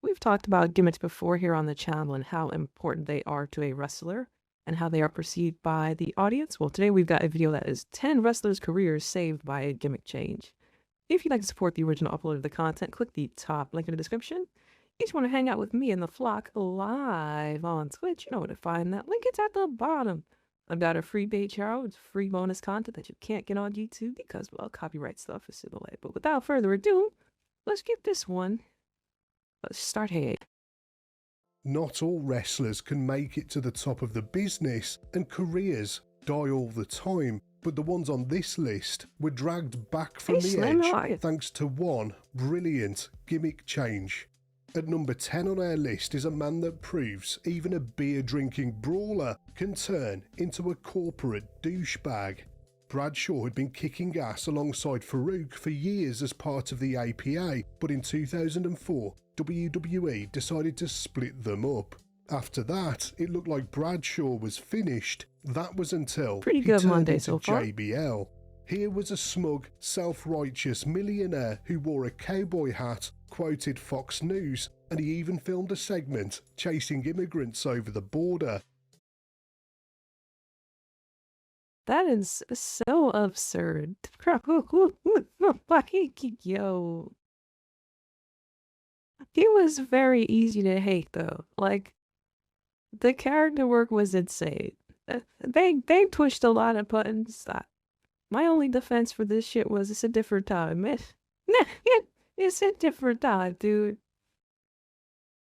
We've talked about gimmicks before here on the channel and how important they are to a wrestler and how they are perceived by the audience. Well, today we've got a video that is 10 wrestlers' careers saved by a gimmick change. If you'd like to support the original upload of the content, click the top link in the description. If you want to hang out with me and the flock live on Twitch, you know where to find that link. It's at the bottom. I've got a free page here with free bonus content that you can't get on YouTube because, well, copyright stuff is in the way. But without further ado, let's get this one. Let's start here. Not all wrestlers can make it to the top of the business, and careers die all the time, but the ones on this list were dragged back from the edge thanks to one brilliant gimmick change. At number 10 on our list is a man that proves even a beer-drinking brawler can turn into a corporate douchebag. Bradshaw had been kicking ass alongside Farouk for years as part of the APA, but in 2004, WWE decided to split them up. After that, it looked like Bradshaw was finished. That was until he turned into JBL. Here was a smug, self-righteous millionaire who wore a cowboy hat, quoted Fox News, and he even filmed a segment chasing immigrants over the border. That is so absurd. Yo. He was very easy to hate though. Like, the character work was insane. They pushed a lot of buttons. My only defense for this shit was it's a different time. It's a different time, dude.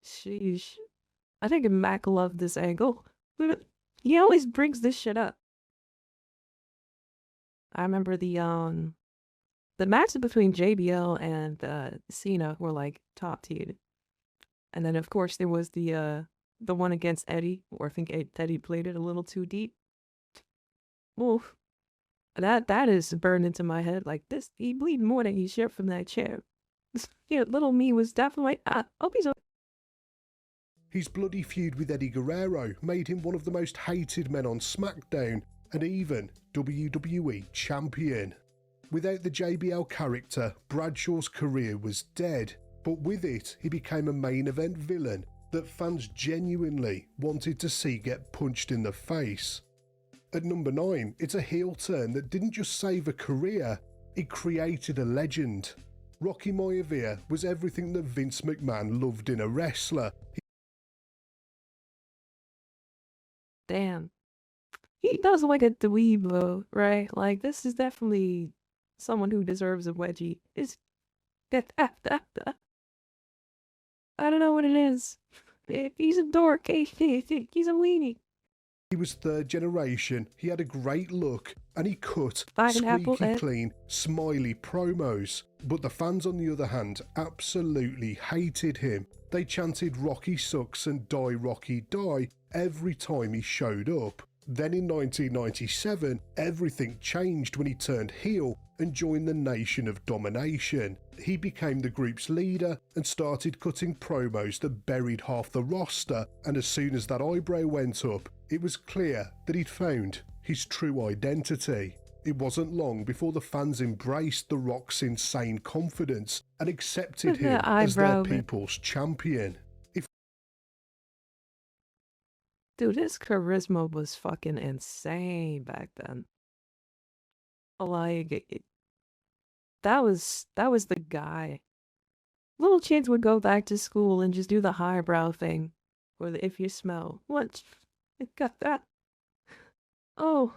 Sheesh. I think Mac loved this angle. He always brings this shit up. I remember the matches between JBL and Cena were like top tier. And then of course there was the one against Eddie, or I think Eddie played it a little too deep. Oof. That is burned into my head. Like, this, he bleed more than he should from that chair. Yeah, little me was definitely hope he's okay. His bloody feud with Eddie Guerrero made him one of the most hated men on SmackDown, and even WWE champion. Without the JBL character, Bradshaw's career was dead, but with it, he became a main event villain that fans genuinely wanted to see get punched in the face. At number 9, it's a heel turn that didn't just save a career, it created a legend. Rocky Maivia was everything that Vince McMahon loved in a wrestler. Damn. He does like a dweeb though, right? Like, this is definitely someone who deserves a wedgie. I don't know what it is. He's a dork. He's a weenie. He was third generation, he had a great look, and he cut squeaky clean, smiley promos. But the fans on the other hand absolutely hated him. They chanted "Rocky sucks" and "Die Rocky die" every time he showed up. Then in 1997, everything changed when he turned heel and joined the Nation of Domination. He became the group's leader and started cutting promos that buried half the roster, and as soon as that eyebrow went up, it was clear that he'd found his true identity. It wasn't long before the fans embraced The Rock's insane confidence and accepted him as their people's champion. Dude, his charisma was fucking insane back then. Like, that was the guy. Little kids would go back to school and just do the highbrow thing, or the "if you smell." What? It got that. Oh.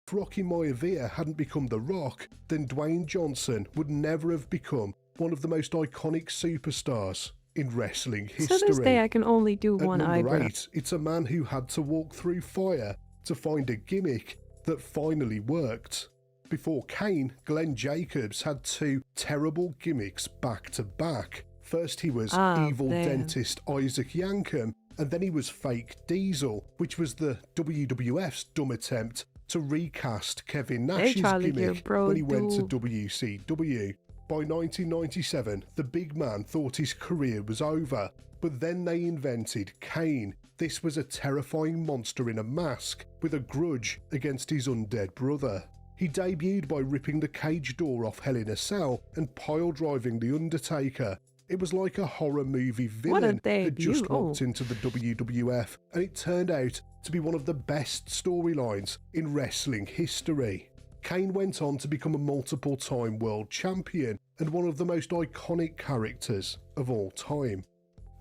If Rocky Maivia hadn't become The Rock, then Dwayne Johnson would never have become one of the most iconic superstars in wrestling history. To this day, I can only do one eyebrow. At number 8, it's a man who had to walk through fire to find a gimmick that finally worked. Before Kane, Glenn Jacobs had 2 terrible gimmicks back to back. First he was evil dentist Isaac Yankem, and then he was fake Diesel, which was the WWF's dumb attempt to recast Kevin Nash's gimmick when he went to WCW. By 1997, the big man thought his career was over, but then they invented Kane. This was a terrifying monster in a mask with a grudge against his undead brother. He debuted by ripping the cage door off Hell in a Cell and pile-driving The Undertaker. It was like a horror movie villain had just walked into the WWF, and it turned out to be one of the best storylines in wrestling history. Kane went on to become a multiple-time world champion and one of the most iconic characters of all time.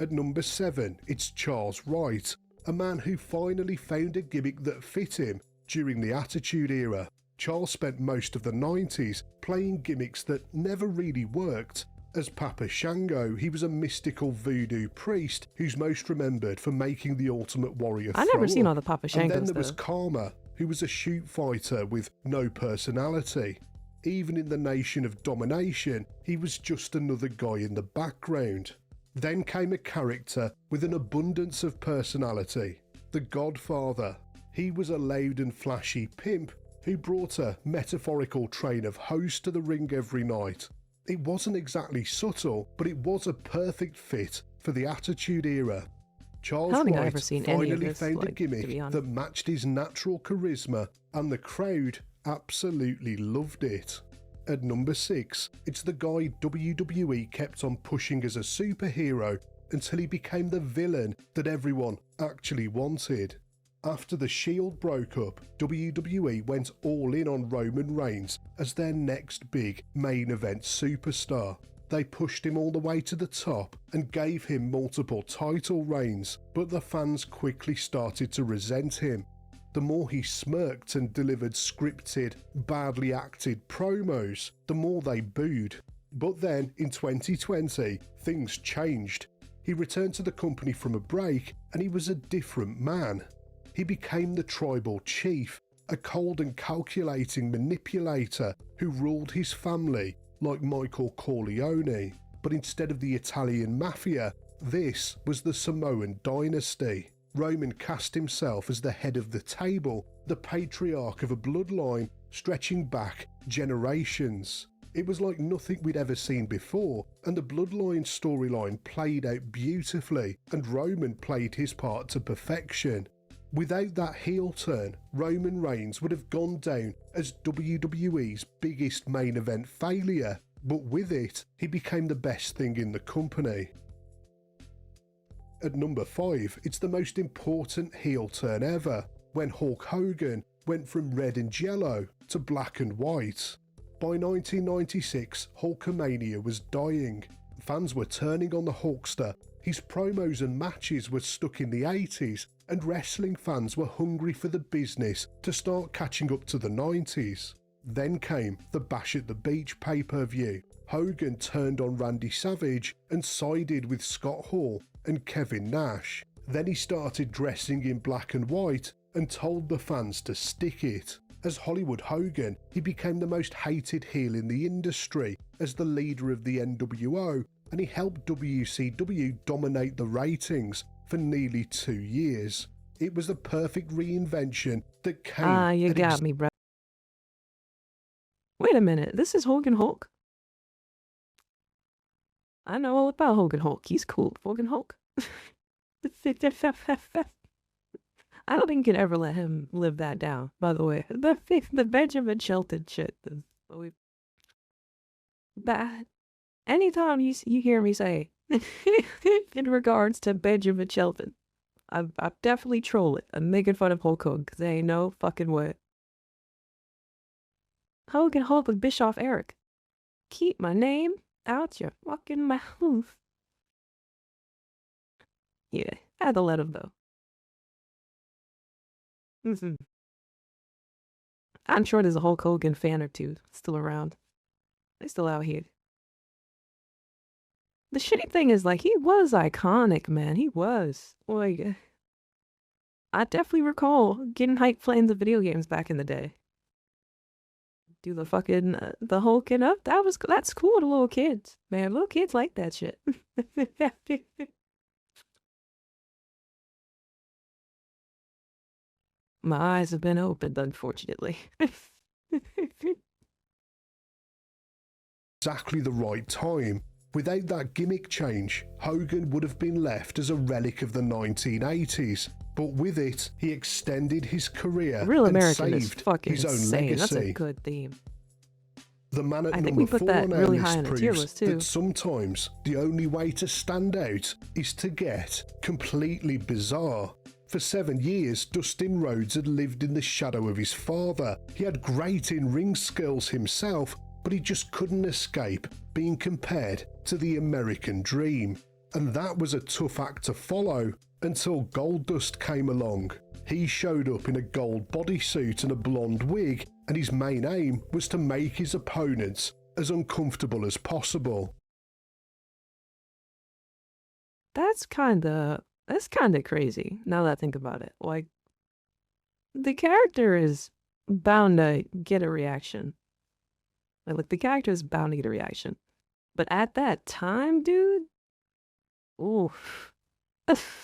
At number 7, it's Charles Wright, a man who finally found a gimmick that fit him during the Attitude Era. Charles spent most of the 90s playing gimmicks that never really worked. As Papa Shango, he was a mystical voodoo priest who's most remembered for making the Ultimate Warrior throw I never seen up. all the Papa Shangos. And then there was Karma, who was a shoot fighter with no personality. Even in the Nation of Domination, he was just another guy in the background. Then came a character with an abundance of personality, the Godfather. He was a loud and flashy pimp who brought a metaphorical train of hoes to the ring every night. It wasn't exactly subtle, but it was a perfect fit for the Attitude Era. Charles Wright finally found a gimmick that matched his natural charisma, and the crowd absolutely loved it. At number 6, it's the guy WWE kept on pushing as a superhero until he became the villain that everyone actually wanted. After the Shield broke up, WWE went all in on Roman Reigns as their next big main event superstar. They pushed him all the way to the top and gave him multiple title reigns, but the fans quickly started to resent him. The more he smirked and delivered scripted, badly acted promos, the more they booed. But then, in 2020, things changed. He returned to the company from a break, and he was a different man. He became the tribal chief, a cold and calculating manipulator who ruled his family like Michael Corleone. But instead of the Italian mafia, this was the Samoan dynasty. Roman cast himself as the head of the table, the patriarch of a bloodline stretching back generations. It was like nothing we'd ever seen before, and the bloodline storyline played out beautifully, and Roman played his part to perfection. Without that heel turn, Roman Reigns would have gone down as WWE's biggest main event failure, but with it, he became the best thing in the company. At number 5, it's the most important heel turn ever, when Hulk Hogan went from red and yellow to black and white. By 1996, Hulkamania was dying. Fans were turning on the Hulkster. His promos and matches were stuck in the 80s, and wrestling fans were hungry for the business to start catching up to the 90s. Then came the Bash at the Beach pay-per-view. Hogan turned on Randy Savage and sided with Scott Hall and Kevin Nash. Then he started dressing in black and white and told the fans to stick it. As Hollywood Hogan, he became the most hated heel in the industry as the leader of the NWO, and he helped WCW dominate the ratings for nearly 2 years. It was the perfect reinvention that Kane... you got me, bro. Wait a minute, this is Hogan Hulk? I know all about Hogan Hulk. He's cool. Hogan Hulk. I don't think you can ever let him live that down, by the way. The Benjamin Shelton shit is always bad. Anytime you hear me say, in regards to Benjamin Shelton, I'm definitely trolling. I'm making fun of Hulk Hogan, because there ain't no fucking way. Hogan Hulk with Bischoff Eric. Keep my name out your fucking mouth. Yeah, I had to let him though. I'm sure there's a Hulk Hogan fan or two still around. They're still out here. The shitty thing is, like, he was iconic, man. He was. Like, I definitely recall getting hyped playing the video games back in the day. Do the fucking, the hulking up. That's cool to little kids. Man, little kids like that shit. My eyes have been opened, unfortunately. Exactly the right time. Without that gimmick change, Hogan would have been left as a relic of the 1980s. But with it, he extended his career Real and American saved is fucking his own insane. legacy. That's a good theme. The man at number 4 on our list proves that sometimes the only way to stand out is to get completely bizarre. For 7 years, Dustin Rhodes had lived in the shadow of his father. He had great in-ring skills himself, but he just couldn't escape being compared to the American dream. And that was a tough act to follow until Goldust came along. He showed up in a gold bodysuit and a blonde wig, and his main aim was to make his opponents as uncomfortable as possible. That's kinda crazy, now that I think about it. Like, the character is bound to get a reaction. Like, the character is bound to get a reaction. But at that time, dude, oof.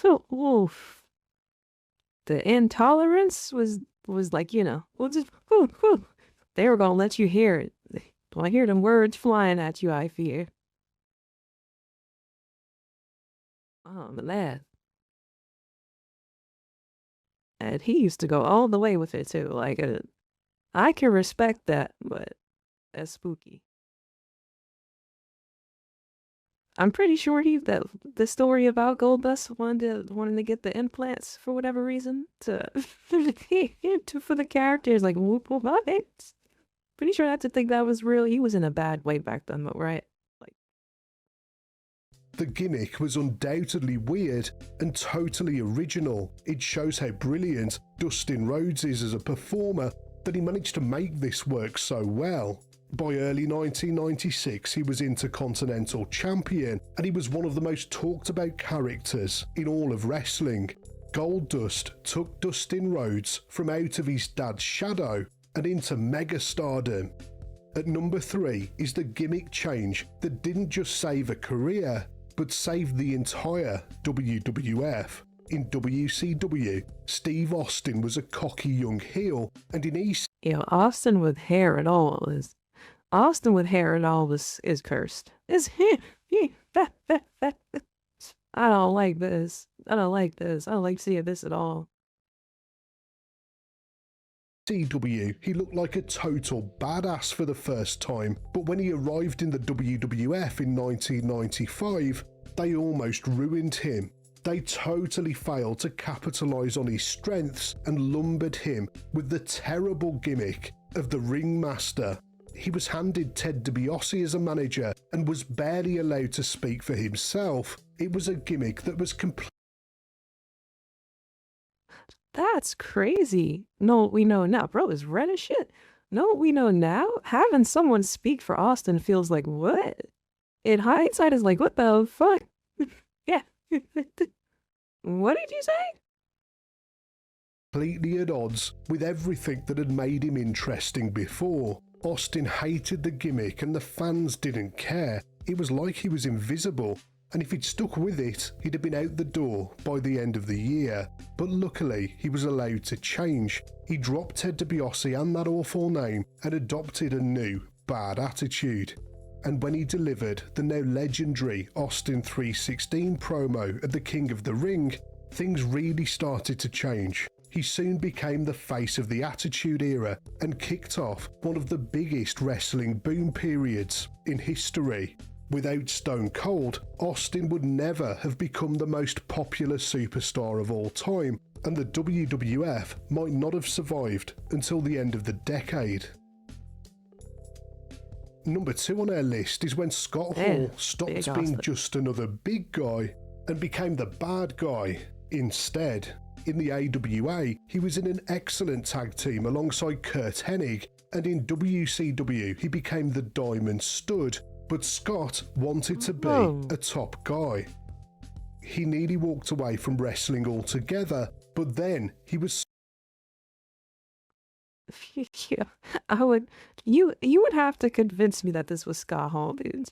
Oof. The intolerance was like, you know, we'll just, they were gonna let you hear it. When I hear them words flying at you, I fear. Oh, man. And he used to go all the way with it, too. Like, I can respect that, but that's spooky. I'm pretty sure that the story about Goldust wanting to get the implants for whatever reason for the characters, like whoop whoop. Pretty sure that's a thing that was real. He was in a bad way back then, though, right? Like, the gimmick was undoubtedly weird and totally original. It shows how brilliant Dustin Rhodes is as a performer that he managed to make this work so well. By early 1996, he was Intercontinental Champion, and he was one of the most talked about characters in all of wrestling. Goldust took Dustin Rhodes from out of his dad's shadow and into megastardom. At number 3 is the gimmick change that didn't just save a career, but saved the entire WWF. In WCW, Steve Austin was a cocky young heel, and in EC... Austin with hair at all is cursed. I don't like this. I don't like seeing this at all. CW, he looked like a total badass for the first time, but when he arrived in the WWF in 1995, they almost ruined him. They totally failed to capitalise on his strengths and lumbered him with the terrible gimmick of the ringmaster. He was handed Ted DiBiase as a manager and was barely allowed to speak for himself. It was a gimmick that was complete. That's crazy. No, we know now. Bro is red as shit. No, we know now. Having someone speak for Austin feels like what? In hindsight, is like, what the fuck? Yeah. What did you say? Completely at odds with everything that had made him interesting before. Austin hated the gimmick and the fans didn't care. It was like he was invisible, and if he'd stuck with it, he'd have been out the door by the end of the year. But luckily, he was allowed to change. He dropped Ted DiBiase and that awful name and adopted a new, bad attitude. And when he delivered the now legendary Austin 316 promo at the King of the Ring, things really started to change. He soon became the face of the Attitude Era and kicked off one of the biggest wrestling boom periods in history. Without Stone Cold, Austin would never have become the most popular superstar of all time, and the WWF might not have survived until the end of the decade. Number 2 on our list is when Scott Hall stopped being just another big guy and became the bad guy instead. In the AWA, he was in an excellent tag team alongside Kurt Hennig, and in WCW, he became the Diamond Stud, but Scott wanted to be a top guy. He nearly walked away from wrestling altogether, but then he was... Yeah, you would have to convince me that this was Scott Hall, dude.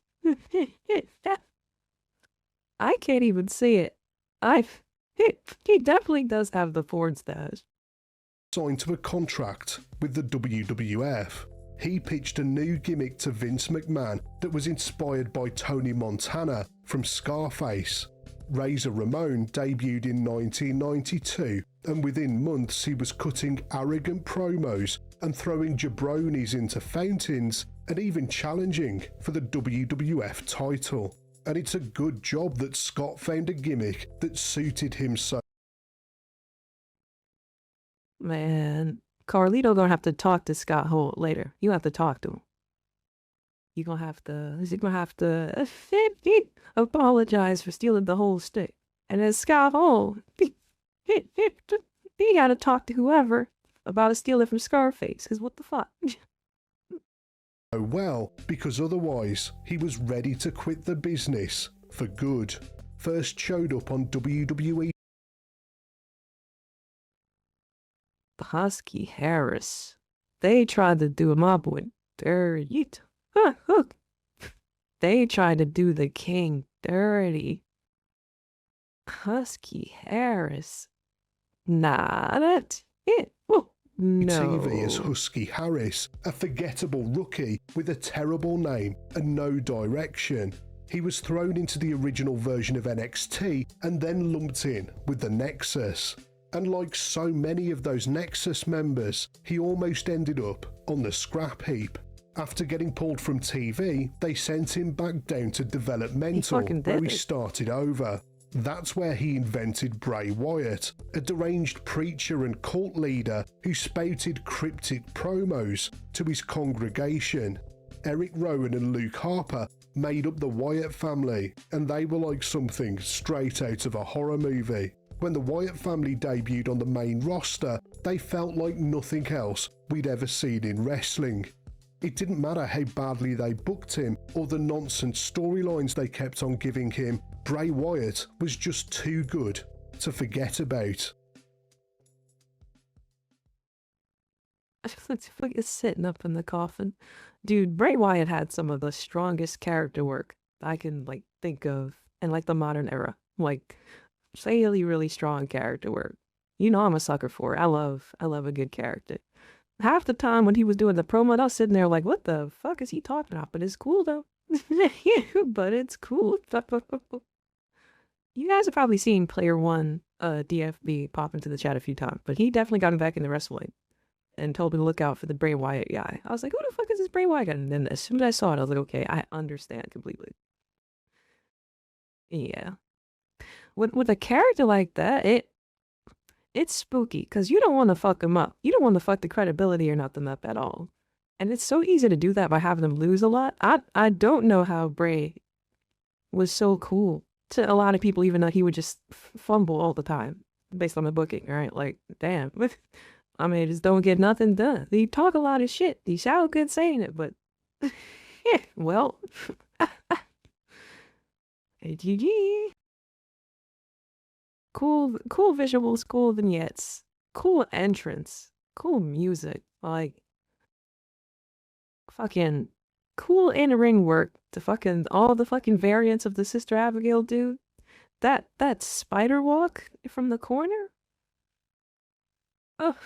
I can't even see it. He definitely does have the Ford stash. Signed to a contract with the WWF. He pitched a new gimmick to Vince McMahon that was inspired by Tony Montana from Scarface. Razor Ramon debuted in 1992, and within months he was cutting arrogant promos and throwing jabronis into fountains and even challenging for the WWF title. And it's a good job that Scott found a gimmick that suited him so. Man, Carlito gonna have to talk to Scott Hall later. You have to talk to him. He's gonna have to apologize for stealing the whole stick. And then Scott Hall, he gotta talk to whoever about stealing from Scarface, cause what the fuck? Well, because otherwise he was ready to quit the business for good. First showed up on WWE. Husky Harris. They tried to do him up with dirty. They tried to do the king dirty. Husky Harris. Nah, that's it. Whoa. No. TV as Husky Harris, a forgettable rookie with a terrible name and no direction. He was thrown into the original version of NXT and then lumped in with the Nexus. And like so many of those Nexus members, he almost ended up on the scrap heap. After getting pulled from TV, they sent him back down to developmental, where he started over. That's where he invented Bray Wyatt, a deranged preacher and cult leader who spouted cryptic promos to his congregation. Eric Rowan and Luke Harper made up the Wyatt family, and they were like something straight out of a horror movie. When the Wyatt family debuted on the main roster, they felt like nothing else we'd ever seen in wrestling. It didn't matter how badly they booked him or the nonsense storylines they kept on giving him, Bray Wyatt was just too good to forget about. It's sitting up in the coffin. Dude, Bray Wyatt had some of the strongest character work I can think of in the modern era. Really, really strong character work. You know I'm a sucker for it. I love a good character. Half the time when he was doing the promo, I was sitting there like, what the fuck is he talking about? But it's cool though. But it's cool. You guys have probably seen Player One DFB pop into the chat a few times, but he definitely got him back into wrestling and told me to look out for the Bray Wyatt guy. I was like, who the fuck is this Bray Wyatt guy? And then as soon as I saw it, I was like, okay, I understand completely. Yeah. With a character like that, it's spooky because you don't want to fuck him up. You don't want to fuck the credibility or nothing up at all. And it's so easy to do that by having them lose a lot. I don't know how Bray was so cool to a lot of people, even though he would just fumble all the time based on the booking, right? Like, damn. I mean, just don't get nothing done. He talk a lot of shit. He sound good saying it, but yeah, well, GG. Cool visuals, cool vignettes, cool entrance, cool music, fucking cool in-ring work to fucking all the fucking variants of the Sister Abigail dude. That spider walk from the corner? Oh,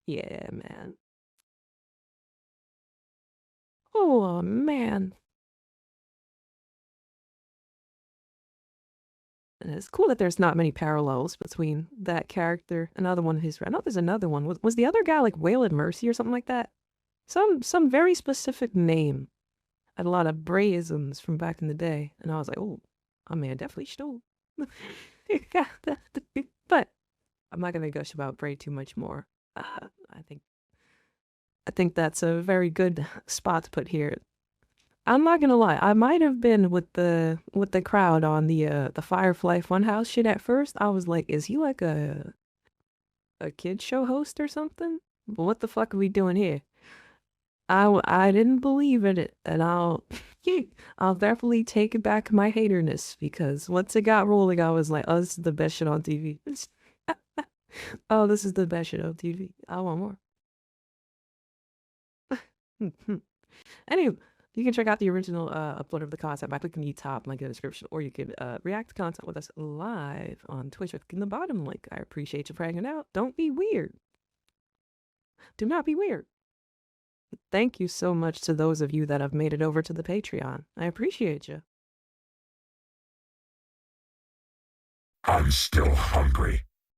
yeah, man. Oh, man. And it's cool that there's not many parallels between that character, another one of his. I know there's another one. Was the other guy like Waylon Mercy or something like that? Some very specific name. I had a lot of Brayisms from back in the day, and I was like, oh, I mean, definitely stole. But I'm not gonna gush about Bray too much more. I think that's a very good spot to put here. I'm not gonna lie, I might have been with the crowd on the Firefly Funhouse shit at first. I was like, is he like a kid show host or something? But what the fuck are we doing here? I didn't believe in it, and I'll definitely take it back my haterness, because once it got rolling, I was like, oh, this is the best shit on TV. Oh, this is the best shit on TV. I want more. Anyway, you can check out the original upload of the content by clicking the top link in the description, or you can react to content with us live on Twitch with the bottom link. I appreciate you for hanging out. Don't be weird. Do not be weird. Thank you so much to those of you that have made it over to the Patreon. I appreciate you. I'm still hungry.